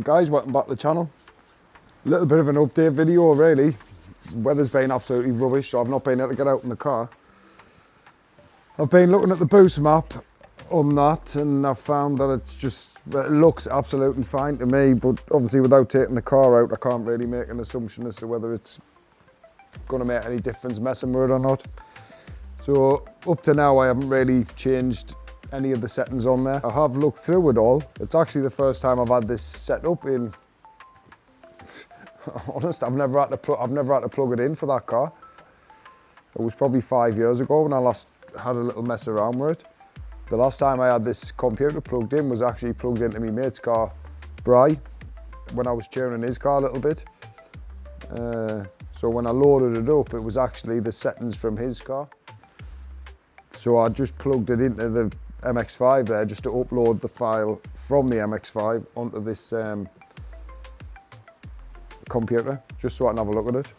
Right guys, welcome back to the channel. A little bit of an update video really. The weather's been absolutely rubbish, so I've not been able to get out in the car. I've been looking at the boost map on that and I've found that it looks absolutely fine to me, but obviously without taking the car out I can't really make an assumption as to whether it's going to make any difference messing with it or not. So up to now I haven't really changed any of the settings on there. I have looked through it all. It's actually the first time I've had this set up in honest, I've never had to plug it in for that car. It was probably 5 years ago when I last had a little mess around with it. The last time I had this computer plugged in was actually plugged into my mate's car, Bry, when I was tuning his car a little bit. So when I loaded it up, it was actually the settings from his car. So I just plugged it into the Mx5 there just to upload the file from the Mx5 onto this computer, just so I can have a look at it.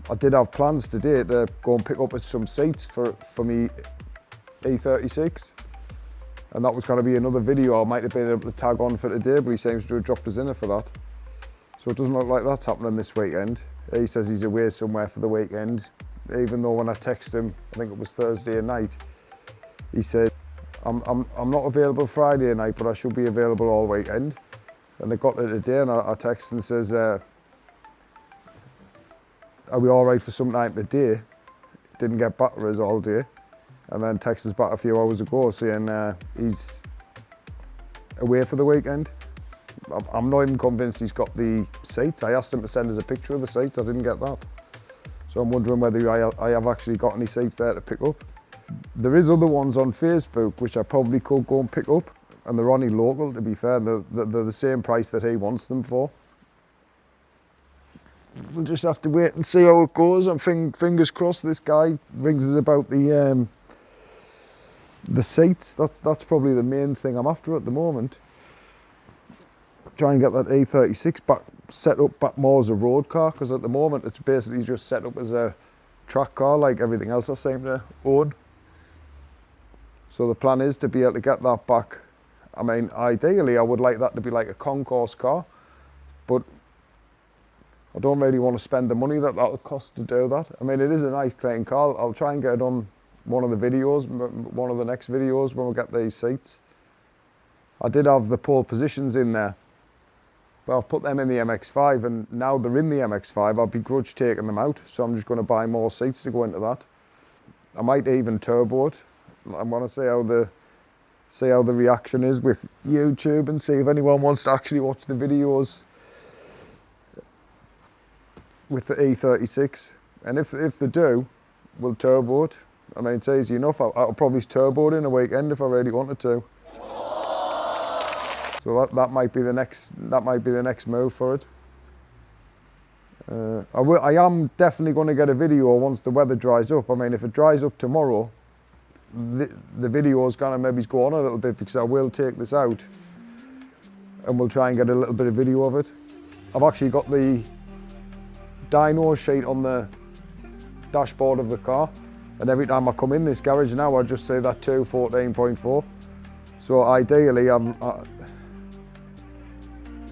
I did have plans today to go and pick up some seats for me E36, and that was going to be another video I might have been able to tag on for today, but he seems to have dropped us in for that. So it doesn't look like that's happening this weekend. He says he's away somewhere for the weekend, even though when I texted him, I think it was Thursday night, he said, I'm not available Friday night, but I should be available all weekend. And I got to today and I texted and says, are we all right for some time today? Didn't get back to us all day. And then texted us back a few hours ago saying he's away for the weekend. I'm not even convinced he's got the seats. I asked him to send us a picture of the seats, I didn't get that. So I'm wondering whether I have actually got any seats there to pick up. There is other ones on Facebook which I probably could go and pick up, and they're only local, to be fair. They're the same price that he wants them for. We'll just have to wait and see how it goes. I'm fingers crossed this guy rings us about the seats. That's probably the main thing I'm after at the moment. Try and get that E36 set up back more as a road car, because at the moment it's basically just set up as a track car like everything else I seem to own. So the plan is to be able to get that back. I mean, ideally I would like that to be like a concourse car, but I don't really want to spend the money that'll cost to do that. I mean, it is a nice clean car. I'll try and get it on one of the videos, one of the next videos when we get these seats. I did have the pole positions in there, but I've put them in the Mx5, and now they're in the Mx5, I'll begrudge taking them out, so I'm just going to buy more seats to go into that. I might even turbo it. I want to see how the reaction is with YouTube and see if anyone wants to actually watch the videos with the E36. And if they do, we'll turbo it. I mean, it's easy enough. I'll probably turbo it in a weekend if I really wanted to. So that might be the next move for it. I am definitely going to get a video once the weather dries up. I mean, if it dries up tomorrow, the video is going to maybe go on a little bit, because I will take this out and we'll try and get a little bit of video of it. I've actually got the dyno sheet on the dashboard of the car, and every time I come in this garage now I just say that 214.4. So ideally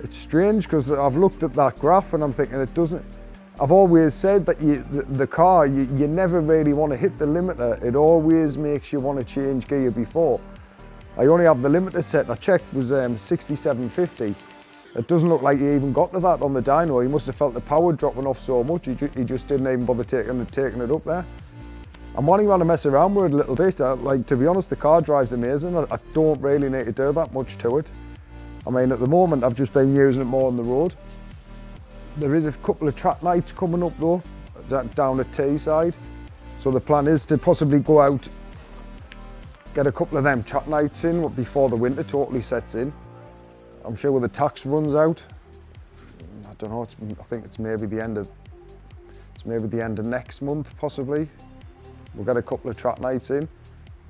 it's strange because I've looked at that graph and I'm thinking it doesn't. I've always said that the car, you never really want to hit the limiter. It always makes you want to change gear before. I only have the limiter set, I checked, was 6750. It doesn't look like he even got to that on the dyno. He must have felt the power dropping off so much, he just didn't even bother taking it up there. I'm wanting to mess around with it a little bit. Like, to be honest, the car drives amazing. I don't really need to do that much to it. I mean, at the moment, I've just been using it more on the road. There is a couple of track nights coming up though, down at Teesside. So the plan is to possibly go out, get a couple of them track nights in before the winter totally sets in. I'm sure when the tax runs out, I don't know, I think it's maybe the end of next month possibly. We'll get a couple of track nights in.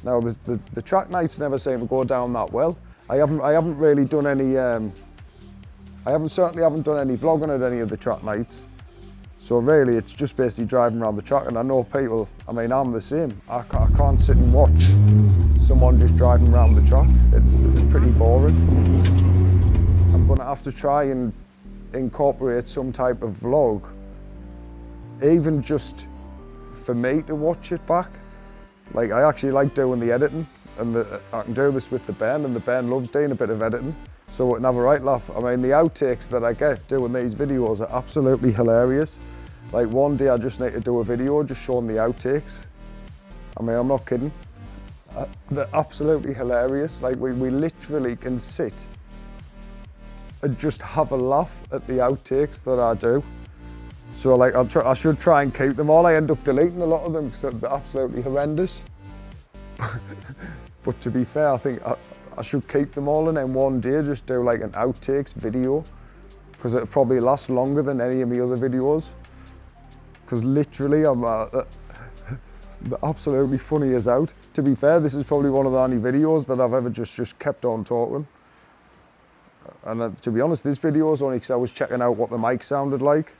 Now the track nights never seem to go down that well. I haven't really done any certainly haven't done any vlogging at any of the track nights. So really it's just basically driving around the track, and I know people, I mean, I'm the same. I can't sit and watch someone just driving around the track. It's pretty boring. I I'm gonna have to try and incorporate some type of vlog, even just for me to watch it back. Like, I actually like doing the editing, and I can do this with the band, and the band loves doing a bit of editing, so we can have a right laugh. I mean, the outtakes that I get doing these videos are absolutely hilarious. Like, one day I just need to do a video just showing the outtakes. I mean, I'm not kidding. They're absolutely hilarious. Like, we literally can sit and just have a laugh at the outtakes that I do. So like, I should try and keep them all. I end up deleting a lot of them because they're absolutely horrendous. But to be fair, I think I should keep them all and then one day just do like an outtakes video, because it'll probably last longer than any of my other videos. Because literally, they're absolutely funny as out. To be fair, this is probably one of the only videos that I've ever just kept on talking. And to be honest, this video is only because I was checking out what the mic sounded like.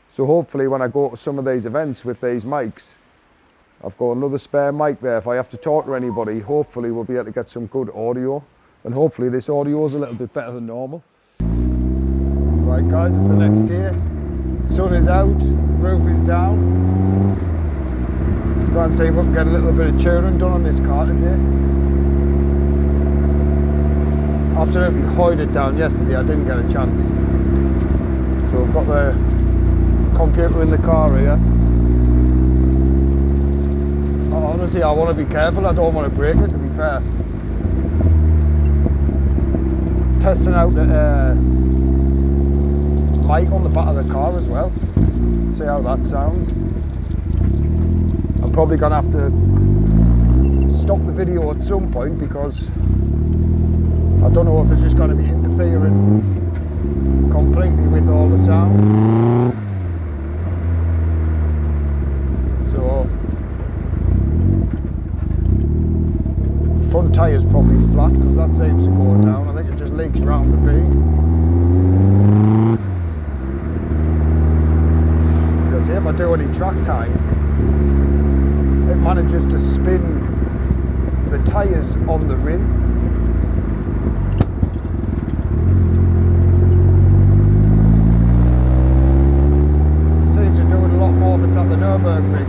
So hopefully when I go to some of these events with these mics, I've got another spare mic there. If I have to talk to anybody, hopefully we'll be able to get some good audio. And hopefully this audio is a little bit better than normal. Right guys, it's the next day. Sun is out, roof is down. Let's go and see if we can get a little bit of tuning done on this car today. Absolutely hoyed it down yesterday, I didn't get a chance. So I've got the computer in the car here. Honestly, I want to be careful, I don't want to break it, to be fair. Testing out the mic on the back of the car as well. See how that sounds. I'm probably going to have to stop the video at some point because I don't know if it's just going to be interfering completely with all the sound. So, front tyre's probably flat because that seems to go down. I think it just leaks around the bead. Because if I do any track time, it manages to spin the tyres on the rim. Seems to do it a lot more if it's at the Nürburgring.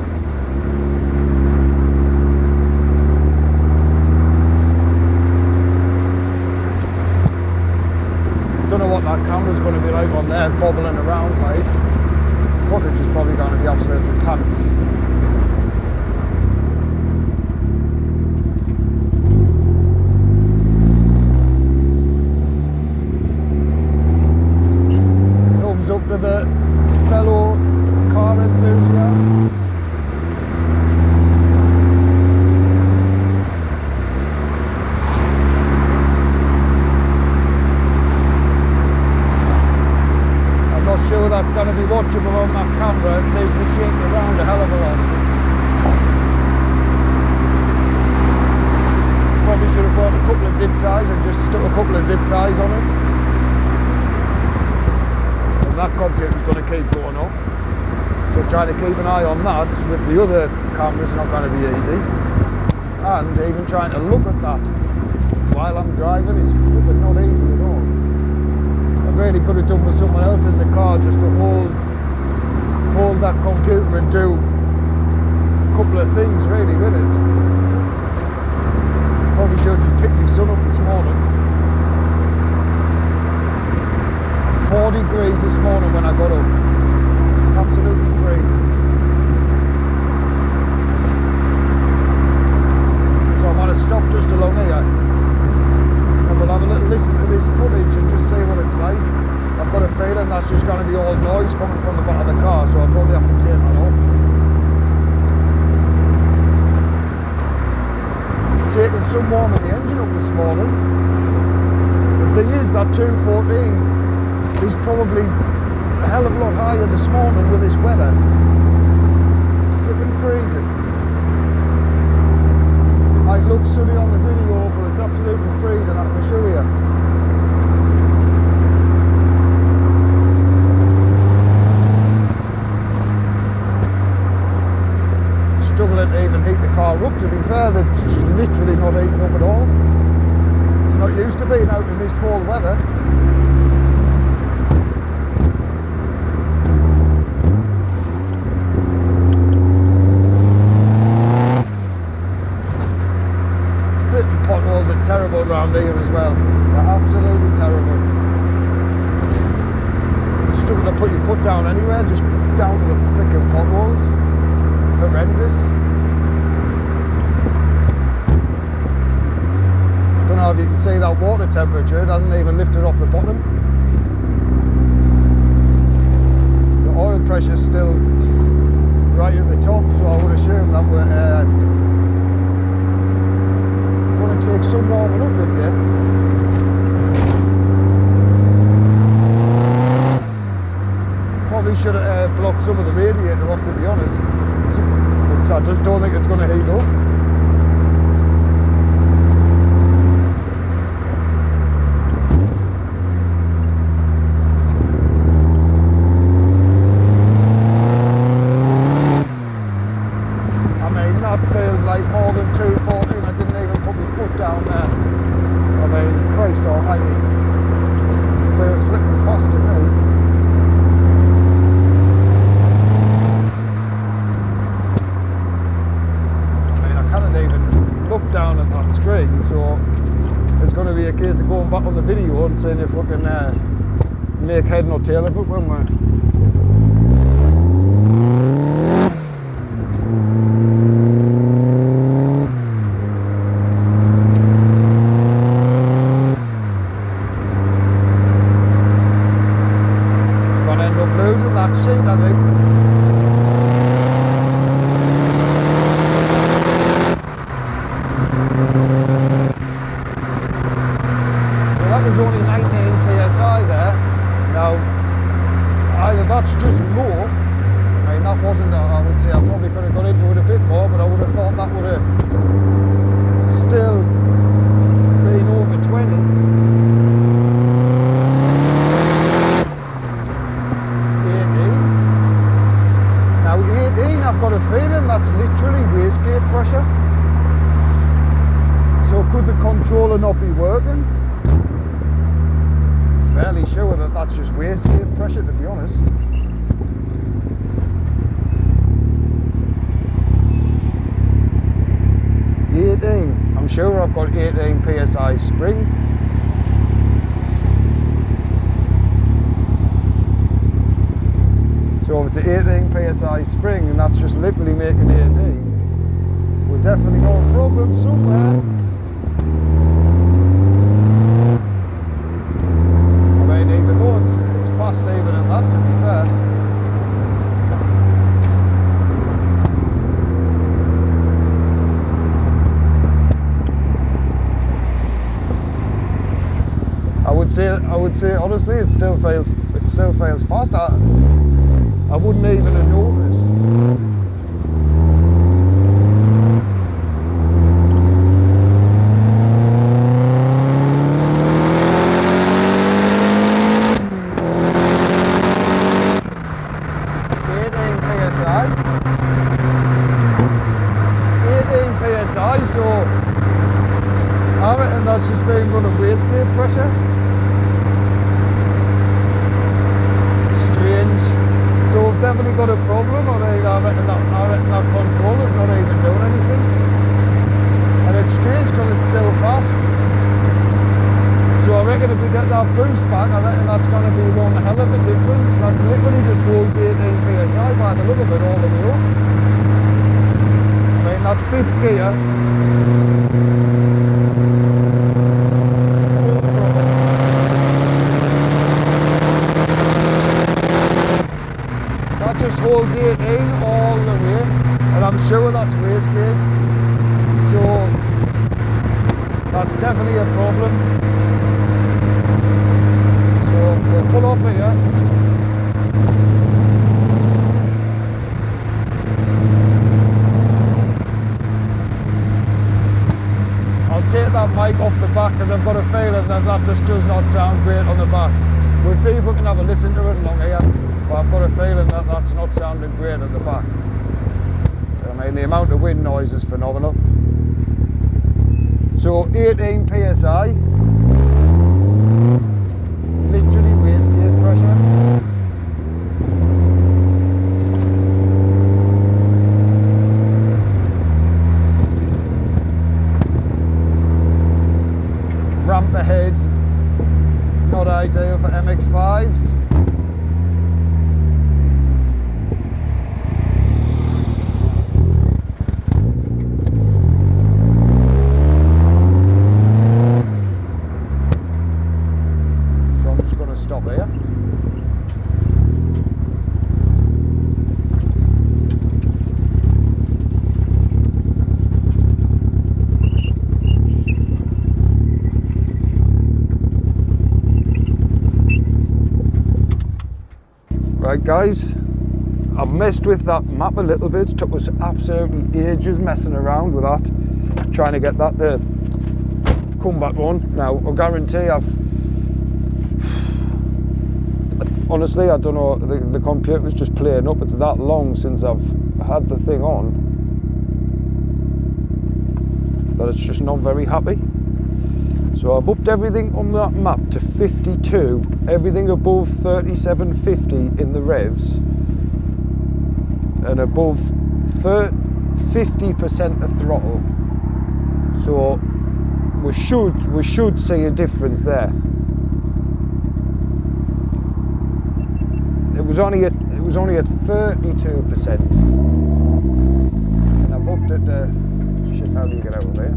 Don't know what that camera's going to be like on there, bobbling around like. Footage is probably going to be absolutely pants. Thumbs up to the fellow car enthusiast. Sure that's going to be watchable on that camera. It seems to be shaking around a hell of a lot. Probably should have bought a couple of zip ties and just stuck a couple of zip ties on it. And that computer's going to keep going off. So trying to keep an eye on that with the other camera is not going to be easy. And even trying to look at that while I'm driving is flipping not easy at all. Really could have done with someone else in the car just to hold that computer and do a couple of things really with it. Probably should have just picked my son up this morning. 4 degrees this morning when I got up. It's absolutely freezing. So I'm going to stop just along here. We'll have a little listen to this footage and just see what it's like. I've got a feeling that's just going to be all noise coming from the back of the car, so I'll probably have to take that off. Taking some warm in the engine up this morning. The thing is that 214 is probably a hell of a lot higher this morning with this weather. It's flipping freezing. Might look sunny on the video, but it's absolutely freezing, I can assure you. Struggling to even heat the car up, to be fair, it's just literally not heating up at all. It's not used to being out in this cold weather. flipping potholes are terrible around here as well. They're absolutely terrible. Struggle to put your foot down anywhere, just down to the freaking potholes. Horrendous. Don't know if you can see that water temperature, it hasn't even lifted off the bottom. The oil pressure's still right at the top, so I would assume that we're going to take some warming up with you. Probably should have blocked some of the radiator off, to be honest. I just don't think it's going to heat up. Feels like more than 240 and I didn't even put my foot down there. I mean, Christ almighty. Feels flipping fast to me. I mean, I can't even look down at that screen, so it's going to be a case of going back on the video and seeing if we can make head nor tail of it, won't we? Sheet, I think. So that was only 19 psi there. Now, either that's just low. I mean, that wasn't, I would say I probably could have got into it a bit more, but I would have thought that would have still been over 20. I've got a feeling that's literally wastegate pressure. So could the controller not be working? Fairly sure that that's just wastegate pressure, to be honest. I'm sure I've got 18 psi spring. So if it's an 18 psi spring and that's just literally making 18, we're definitely got a problem somewhere. I mean, even though it's fast even at that, to be fair. I would say honestly it still fails fast. I wouldn't even have noticed. PSI, so I reckon that's just been running wastegate pressure. Strange. So we've definitely got a problem. I mean, I reckon that controller's not even doing anything. And it's strange because it's still fast. So I reckon if we get that boost back, I reckon that's going to be one hell of a difference. That's literally just holds 18 psi by the look of it all the way up. I mean, that's fifth gear. That just holds 18 all the way, and I'm sure that's wastegate. So that's definitely a problem. So we'll pull off here. Take that mic off the back because I've got a feeling that just does not sound great on the back. We'll see if we can have a listen to it along here, but I've got a feeling that that's not sounding great at the back. I mean, the amount of wind noise is phenomenal. So 18 psi, literally wastegate pressure. the head, not ideal for MX5s. So I'm just going to stop here. Right guys, I've messed with that map a little bit. It took us absolutely ages messing around with that, trying to get that to come back on. Now I guarantee honestly, I don't know, the computer's just playing up. It's that long since I've had the thing on that it's just not very happy. So I've upped everything on that map to 52, everything above 3750 in the revs, and above 50% of throttle. So we should see a difference there. It was only at 32%, and I've upped it to shit. How do you get out of here?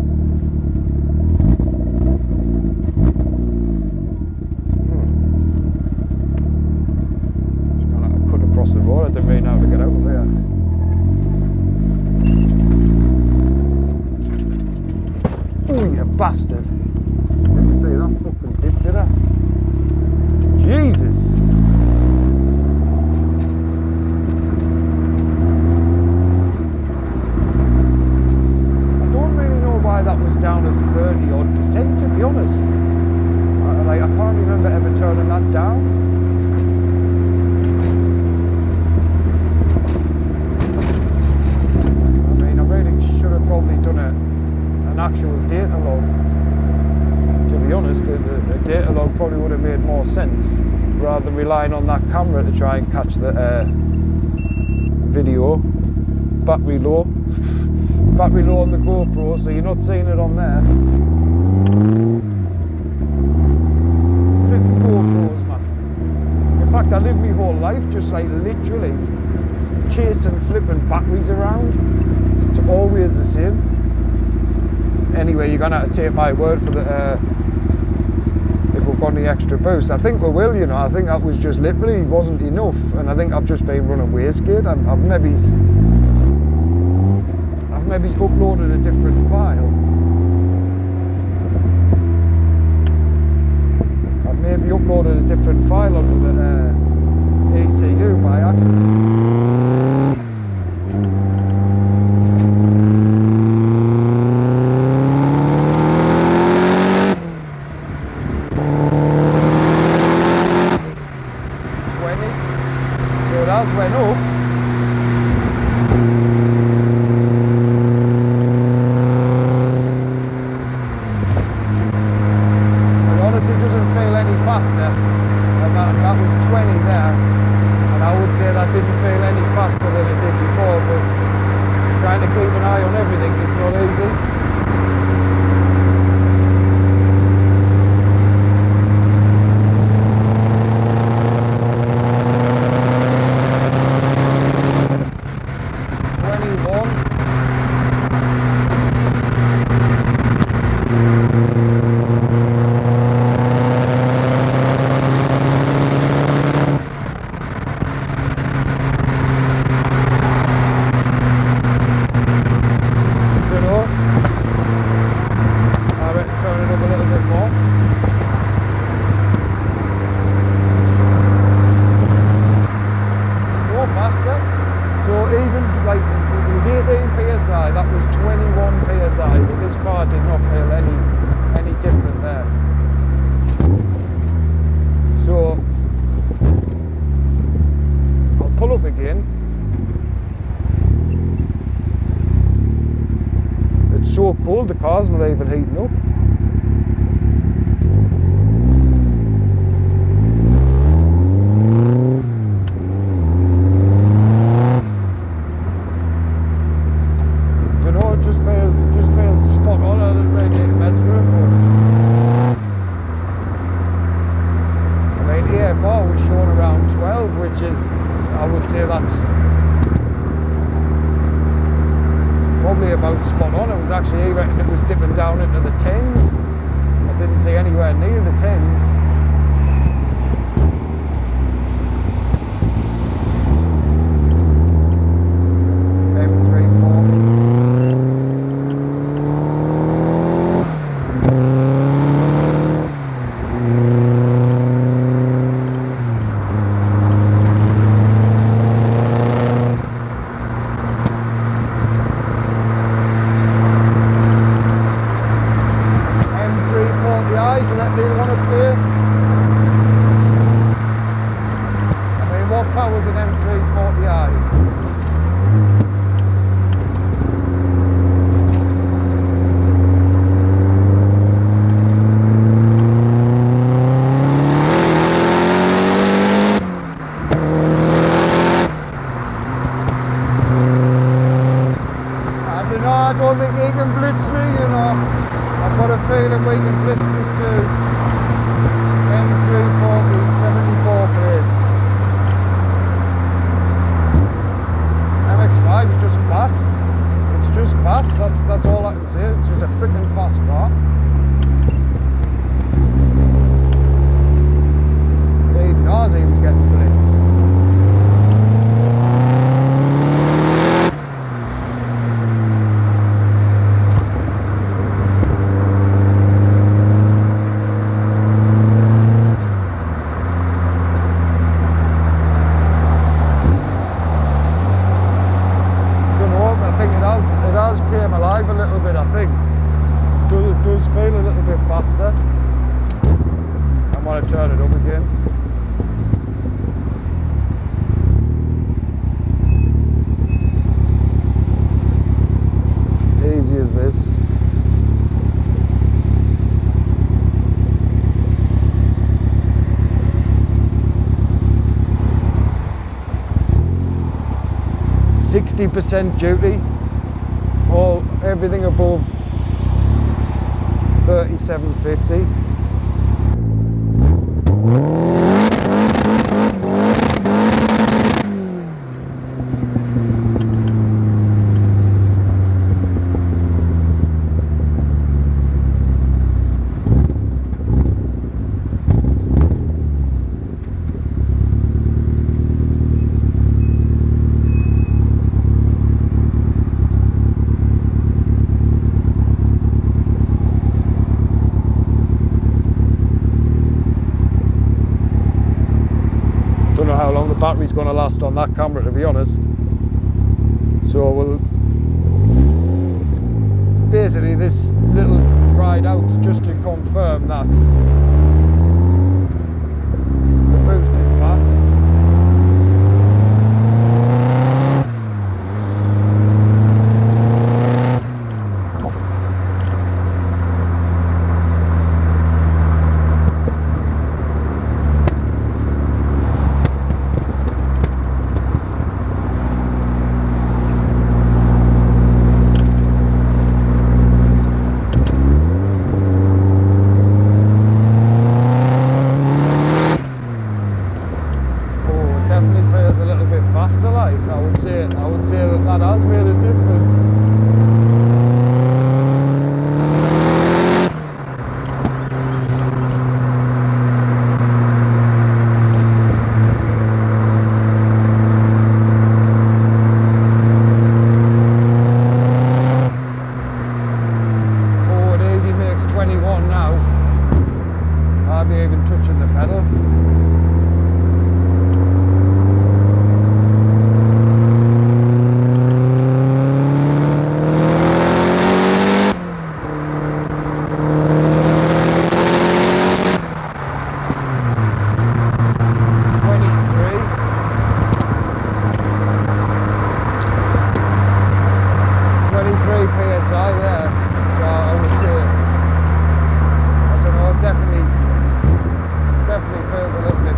Across the road, I didn't really know how to get out of there. Oh, you bastard! Didn't see that fucking dip, did I? Jesus! I don't really know why that was down at 30-odd%, to be honest. I can't remember ever turning that down. Probably done an actual data log. To be honest, a data log probably would have made more sense rather than relying on that camera to try and catch the video. Battery low on the GoPro, so you're not seeing it on there. Flipping GoPros, man. In fact, I live my whole life just like literally chasing flipping batteries around. It's always the same. Anyway, you're gonna have to take my word for the if we've got any extra boost. I think we will, you know. I think that was just literally wasn't enough, and I think I've just been running wastegate. I've maybe uploaded a different file. I've maybe uploaded a different file onto the ECU by accident. Went up. It honestly doesn't feel any faster, and that was 20 there, and I would say that didn't feel any faster than it did before, but trying to keep an eye on everything is not easy. That was 21 psi, but this car did not feel any different there. So I'll pull up again. It's so cold, the car's not even heating up. It just feels spot on. I don't really need to mess with it. actually, he reckoned it was dipping down into the 10s. I didn't see anywhere near the 10s. Powers an M340i. I don't think he can blitz me, you know. I've got a feeling we can blitz this dude. M340, 74 plate. Mx5 is just fast. It's just fast. That's all I can say. It's just a freaking fast car. He knows he was getting blitzed. It has came alive a little bit, I think. It does feel a little bit faster. I want to turn it up again. Easy as this. %60 duty. Everything above 3750. Don't know how long the battery's going to last on that camera, to be honest. So we'll basically, this little ride out's just to confirm that the boost is back. I would say that has made a difference. Oh, it easy makes 21 now. Hardly even touching the pedal. PSI there, so I would say, I don't know, definitely feels a little bit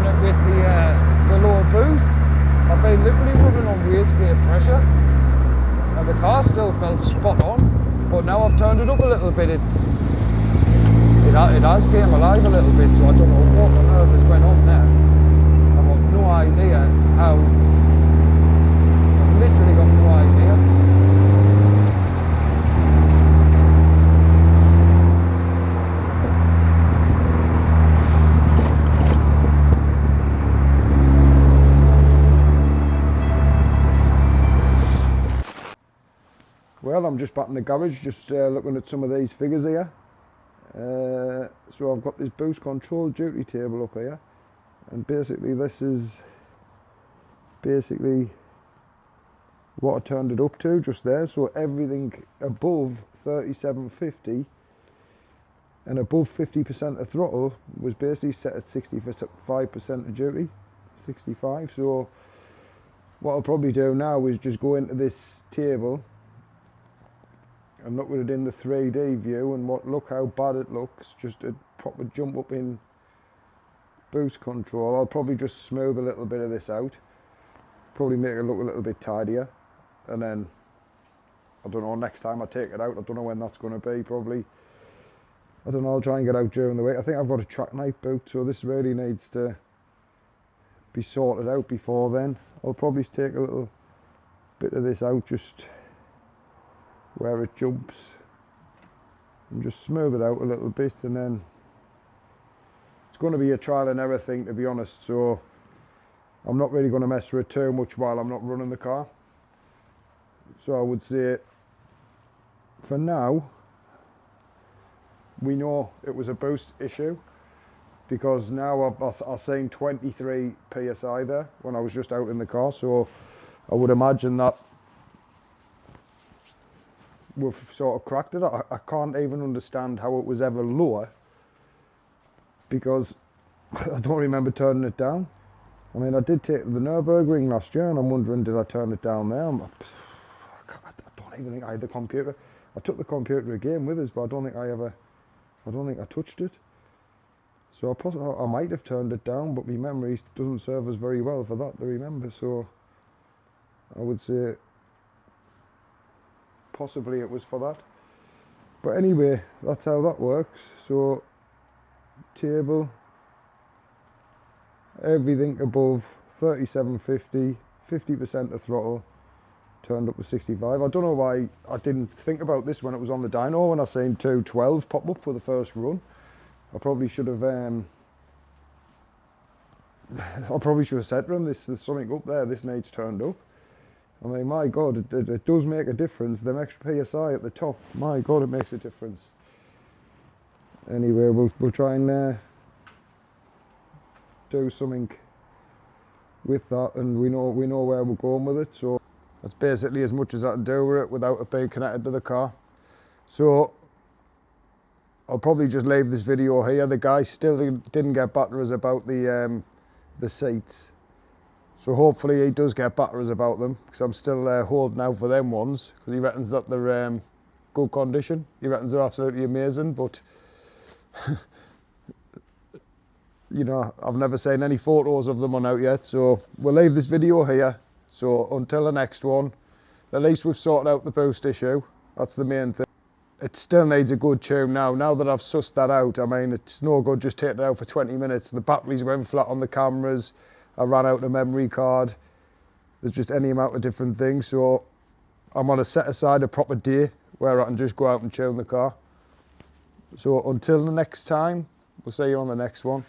it with the lower boost. I've been literally running on wastegate pressure, and the car still felt spot on. But now I've turned it up a little bit. It has came alive a little bit, so I don't know what on earth is going on there. I've got no idea how. I've literally got no idea. Well, I'm just back in the garage, just looking at some of these figures here. So I've got this boost control duty table up here, and basically this is what I turned it up to just there. So everything above 3750 and above 50% of throttle was basically set at 65% of duty, 65. So what I'll probably do now is just go into this table and look at it in the 3D view, and look how bad it looks. Just a proper jump up in boost control. I'll probably just smooth a little bit of this out, probably make it look a little bit tidier, and then I don't know, next time I take it out, I don't know when that's going to be. Probably, I don't know, I'll try and get out during the week. I think I've got a track night booked, so this really needs to be sorted out before then. I'll probably take a little bit of this out, just where it jumps, and just smooth it out a little bit, and then it's going to be a trial and error thing, to be honest. So I'm not really going to mess with it too much while I'm not running the car. So I would say for now we know it was a boost issue, because now I've seen 23 psi there when I was just out in the car. So I would imagine that we've sort of cracked it. I can't even understand how it was ever lower, because I don't remember turning it down. I mean, I did take the Nürburgring last year, and I'm wondering, did I turn it down there? I don't even think I had the computer. I took the computer again with us, but I don't think I touched it. So I might have turned it down, but my memory doesn't serve us very well for that to remember. So I would say possibly it was for that. But anyway, that's how that works. So table, everything above 3750, 50% of throttle, turned up to 65. I don't know why I didn't think about this when it was on the dyno, when I seen 212 pop up for the first run. I probably should have said to him, there's something up there, this needs turned up. I mean, my God, it does make a difference. Them extra PSI at the top, my God, it makes a difference. Anyway, we'll try and do something with that, and we know where we're going with it. So that's basically as much as I can do with it without it being connected to the car. So I'll probably just leave this video here. The guy still didn't get back to us about the seats. So hopefully he does get back to us about them, because I'm still holding out for them ones, because he reckons that they're good condition. He reckons they're absolutely amazing, but you know, I've never seen any photos of them on out yet. So we'll leave this video here. So until the next one, at least we've sorted out the boost issue. That's the main thing. It still needs a good tune now. Now that I've sussed that out, I mean, it's no good just taking it out for 20 minutes. The batteries went flat on the cameras. I ran out the memory card. There's just any amount of different things. So I'm going to set aside a proper day where I can just go out and tune the car. So until the next time, we'll see you on the next one.